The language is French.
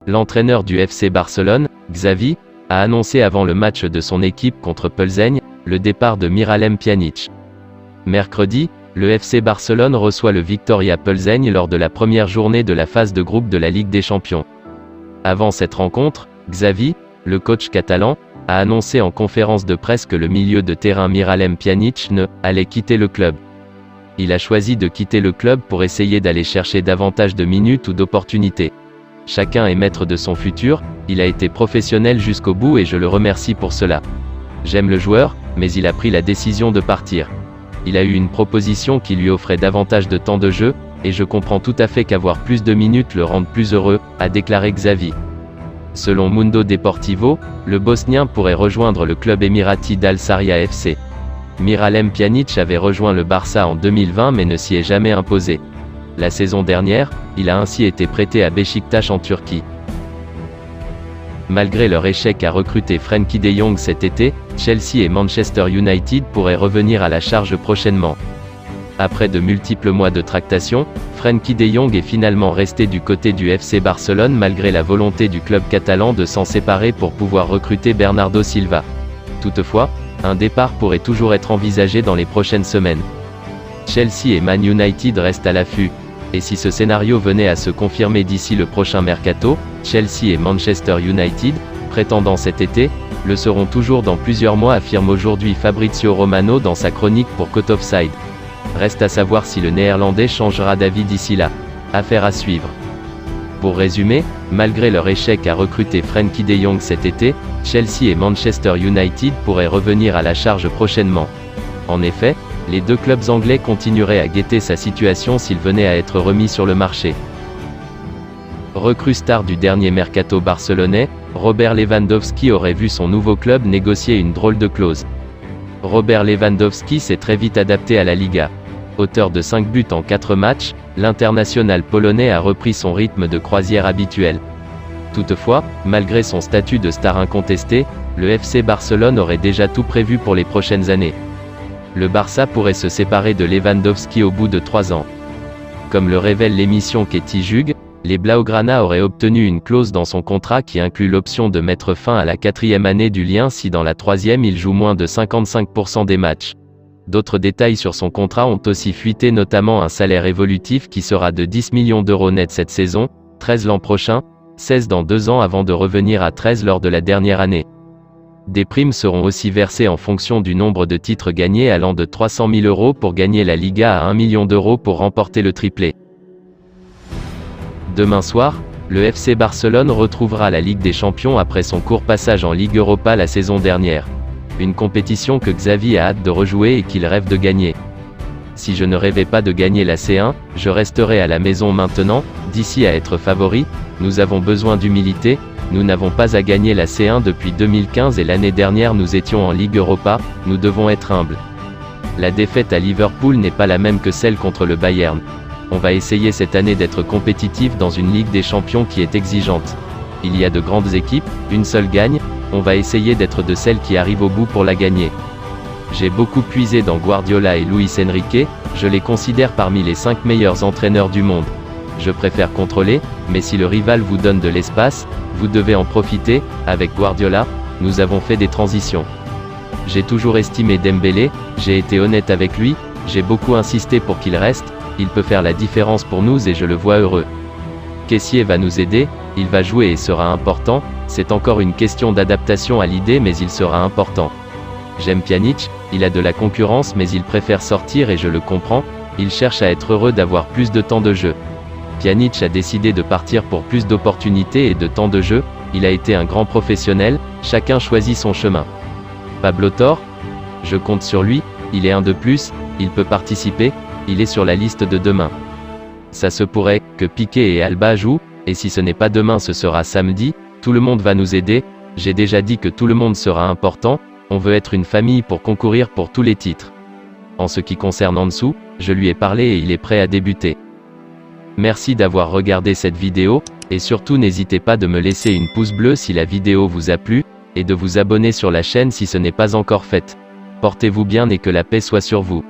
L'entraîneur du FC Barcelone, Xavi, a annoncé avant le match de son équipe contre Plzeň, le départ de Miralem Pjanic. Mercredi, le FC Barcelone reçoit le Viktoria Plzeň lors de la première journée de la phase de groupe de la Ligue des Champions. Avant cette rencontre, Xavi, le coach catalan, a annoncé en conférence de presse que le milieu de terrain Miralem Pjanic allait quitter le club. Il a choisi de quitter le club pour essayer d'aller chercher davantage de minutes ou d'opportunités. Chacun est maître de son futur, il a été professionnel jusqu'au bout et je le remercie pour cela. J'aime le joueur, mais il a pris la décision de partir. Il a eu une proposition qui lui offrait davantage de temps de jeu, et je comprends tout à fait qu'avoir plus de minutes le rende plus heureux, a déclaré Xavi. Selon Mundo Deportivo, le Bosnien pourrait rejoindre le club émirati d'Al Saria FC. Miralem Pjanic avait rejoint le Barça en 2020 mais ne s'y est jamais imposé. La saison dernière, il a ainsi été prêté à Beşiktaş en Turquie. Malgré leur échec à recruter Frenkie de Jong cet été, Chelsea et Manchester United pourraient revenir à la charge prochainement. Après de multiples mois de tractation, Frenkie de Jong est finalement resté du côté du FC Barcelone malgré la volonté du club catalan de s'en séparer pour pouvoir recruter Bernardo Silva. Toutefois, un départ pourrait toujours être envisagé dans les prochaines semaines. Chelsea et Man United restent à l'affût. Et si ce scénario venait à se confirmer d'ici le prochain mercato, Chelsea et Manchester United, prétendant cet été, le seront toujours dans plusieurs mois, affirme aujourd'hui Fabrizio Romano dans sa chronique pour Caught Offside. Reste à savoir si le Néerlandais changera d'avis d'ici là. Affaire à suivre. Pour résumer, malgré leur échec à recruter Frenkie de Jong cet été, Chelsea et Manchester United pourraient revenir à la charge prochainement. En effet, les deux clubs anglais continueraient à guetter sa situation s'il venait à être remis sur le marché. Recrue star du dernier mercato barcelonais, Robert Lewandowski aurait vu son nouveau club négocier une drôle de clause. Robert Lewandowski s'est très vite adapté à la Liga. Auteur de 5 buts en 4 matchs, l'international polonais a repris son rythme de croisière habituel. Toutefois, malgré son statut de star incontesté, le FC Barcelone aurait déjà tout prévu pour les prochaines années. Le Barça pourrait se séparer de Lewandowski au bout de 3 ans. Comme le révèle l'émission Ketty Jug, les Blaugrana auraient obtenu une clause dans son contrat qui inclut l'option de mettre fin à la 4e année du lien si dans la 3e il joue moins de 55% des matchs. D'autres détails sur son contrat ont aussi fuité, notamment un salaire évolutif qui sera de 10 millions d'euros net cette saison, 13 l'an prochain, 16 dans 2 ans avant de revenir à 13 lors de la dernière année. Des primes seront aussi versées en fonction du nombre de titres gagnés, allant de 300 000 euros pour gagner la Liga à 1 million d'euros pour remporter le triplé. Demain soir, le FC Barcelone retrouvera la Ligue des Champions après son court passage en Ligue Europa la saison dernière. Une compétition que Xavi a hâte de rejouer et qu'il rêve de gagner. Si je ne rêvais pas de gagner la C1, je resterais à la maison maintenant, d'ici à être favori, nous avons besoin d'humilité. Nous n'avons pas à gagner la C1 depuis 2015 et l'année dernière nous étions en Ligue Europa, nous devons être humbles. La défaite à Liverpool n'est pas la même que celle contre le Bayern. On va essayer cette année d'être compétitif dans une Ligue des Champions qui est exigeante. Il y a de grandes équipes, une seule gagne, on va essayer d'être de celles qui arrivent au bout pour la gagner. J'ai beaucoup puisé dans Guardiola et Luis Enrique, je les considère parmi les 5 meilleurs entraîneurs du monde. Je préfère contrôler, mais si le rival vous donne de l'espace, vous devez en profiter. Avec Guardiola, nous avons fait des transitions. J'ai toujours estimé Dembélé, j'ai été honnête avec lui, j'ai beaucoup insisté pour qu'il reste, il peut faire la différence pour nous et je le vois heureux. Kessié va nous aider, il va jouer et sera important, c'est encore une question d'adaptation à l'idée mais il sera important. J'aime Pjanic, il a de la concurrence mais il préfère sortir et je le comprends, il cherche à être heureux d'avoir plus de temps de jeu. Pjanic a décidé de partir pour plus d'opportunités et de temps de jeu, il a été un grand professionnel, chacun choisit son chemin. Pablo Torre, je compte sur lui, il est un de plus, il peut participer, il est sur la liste de demain. Ça se pourrait que Piqué et Alba jouent, et si ce n'est pas demain ce sera samedi, tout le monde va nous aider, j'ai déjà dit que tout le monde sera important, on veut être une famille pour concourir pour tous les titres. En ce qui concerne Ansu, je lui ai parlé et il est prêt à débuter. Merci d'avoir regardé cette vidéo, et surtout n'hésitez pas de me laisser une pouce bleu si la vidéo vous a plu, et de vous abonner sur la chaîne si ce n'est pas encore fait. Portez-vous bien et que la paix soit sur vous.